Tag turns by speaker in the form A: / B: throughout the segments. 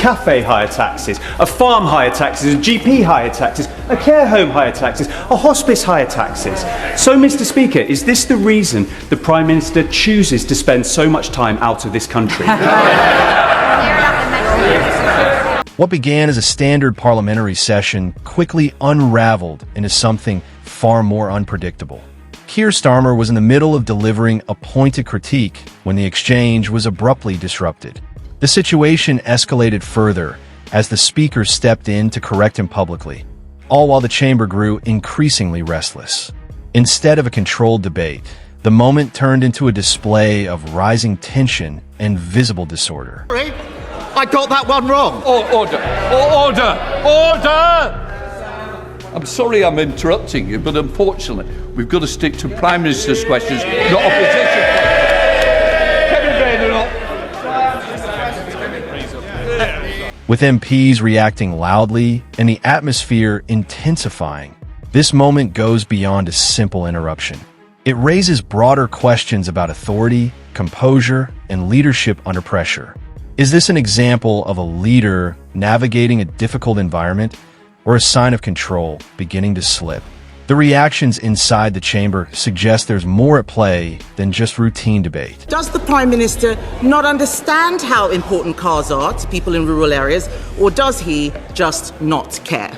A: cafe hire taxes, a farm hire taxes, a GP hire taxes, a care home hire taxes, a hospice hire taxes. So, Mr. Speaker, is this the reason the Prime Minister chooses to spend so much time out of this country?
B: What began as a standard parliamentary session quickly unraveled into something far more unpredictable. Keir Starmer was in the middle of delivering a pointed critique when the exchange was abruptly disrupted. The situation escalated further as the Speaker stepped in to correct him publicly, all while the chamber grew increasingly restless. Instead of a controlled debate, the moment turned into a display of rising tension and visible disorder.
C: I got that one wrong.
D: Order! Order! I'm sorry I'm interrupting you, but unfortunately, we've got to stick to Prime Minister's questions, not opposition questions.
B: With MPs reacting loudly and the atmosphere intensifying, this moment goes beyond a simple interruption. It raises broader questions about authority, composure, and leadership under pressure. Is this an example of a leader navigating a difficult environment, or a sign of control beginning to slip? The reactions inside the chamber suggest there's more at play than just routine debate.
E: Does the Prime Minister not understand how important cars are to people in rural areas, or does he just not care?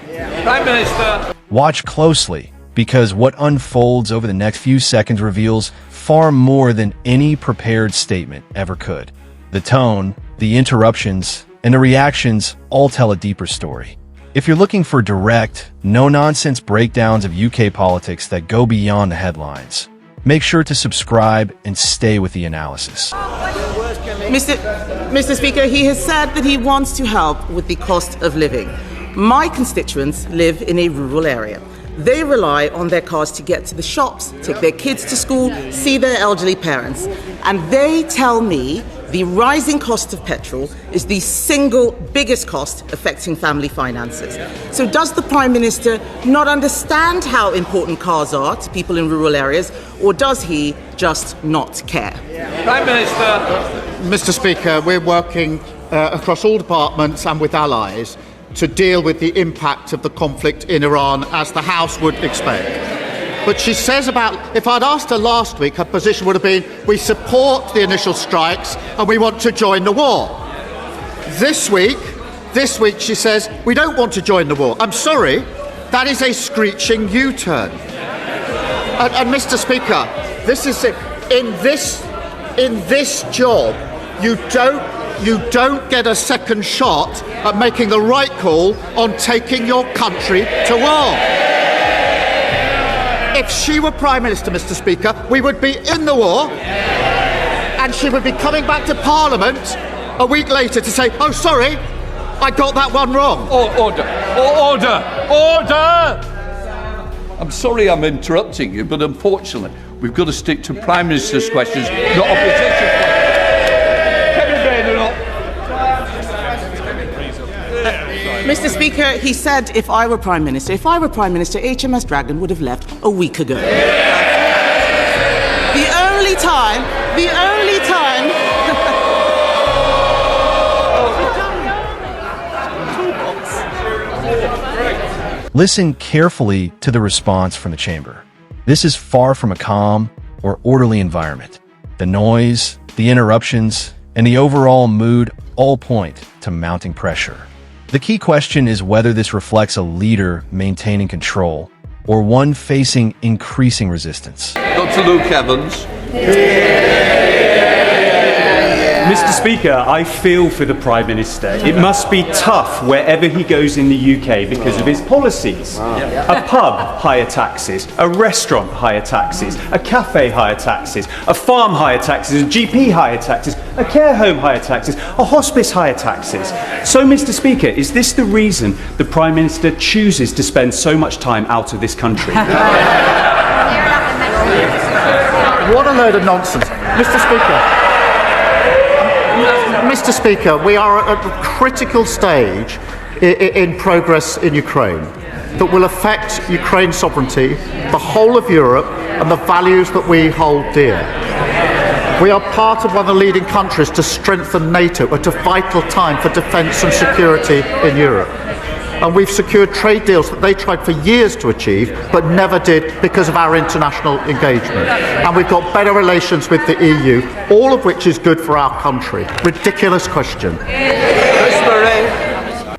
D: Prime Minister!
B: Watch closely, because what unfolds over the next few seconds reveals far more than any prepared statement ever could. The tone, the interruptions, and the reactions all tell a deeper story. If you're looking for direct, no-nonsense breakdowns of UK politics that go beyond the headlines, make sure to subscribe and stay with the analysis.
E: Mr. Speaker, he has said that he wants to help with the cost of living. My constituents live in a rural area. They rely on their cars to get to the shops, take their kids to school, see their elderly parents. And they tell me the rising cost of petrol is the single biggest cost affecting family finances. So does the Prime Minister not understand how important cars are to people in rural areas, or does he just not care?
D: Prime Minister!
C: Mr. Speaker, we're working across all departments and with allies to deal with the impact of the conflict in Iran, as the House would expect. But she says if I'd asked her last week, her position would have been, we support the initial strikes and we want to join the war. This week she says, we don't want to join the war. I'm sorry, that is a screeching U-turn. And Mr. Speaker, this is it. In this job, you don't get a second shot at making the right call on taking your country to war. If she were Prime Minister, Mr. Speaker, we would be in the war, and she would be coming back to Parliament a week later to say, oh, sorry, I got that one wrong.
D: Order! I'm sorry I'm interrupting you, but unfortunately, we've got to stick to Prime Minister's questions, not opposition questions.
E: Mr. Speaker, he said if I were Prime Minister, HMS Dragon would have left a week ago. The only time.
B: Listen carefully to the response from the chamber. This is far from a calm or orderly environment. The noise, the interruptions, and the overall mood all point to mounting pressure. The key question is whether this reflects a leader maintaining control or one facing increasing resistance.
D: Dr. Luke Evans.
A: Mr. Speaker, I feel for the Prime Minister. It must be tough wherever he goes in the UK because of his policies. A pub hire taxes, a restaurant hire taxes, a cafe hire taxes, a farm hire taxes, a GP hire taxes, a care home hire taxes, a hospice hire taxes. So, Mr. Speaker, is this the reason the Prime Minister chooses to spend so much time out of this country?
C: What a load of nonsense. Mr. Speaker, we are at a critical stage in progress in Ukraine that will affect Ukraine's sovereignty, the whole of Europe, and the values that we hold dear. We are part of one of the leading countries to strengthen NATO at a vital time for defence and security in Europe. And we've secured trade deals that they tried for years to achieve, but never did because of our international engagement. And we've got better relations with the EU, all of which is good for our country. Ridiculous question.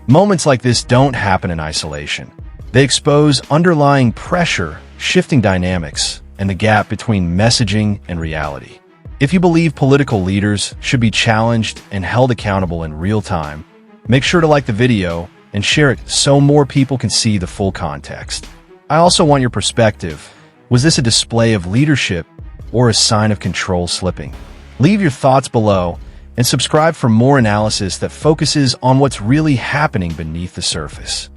B: Moments like this don't happen in isolation. They expose underlying pressure, shifting dynamics, and the gap between messaging and reality. If you believe political leaders should be challenged and held accountable in real time, make sure to like the video and share it so more people can see the full context. I also want your perspective. Was this a display of leadership or a sign of control slipping? Leave your thoughts below and subscribe for more analysis that focuses on what's really happening beneath the surface.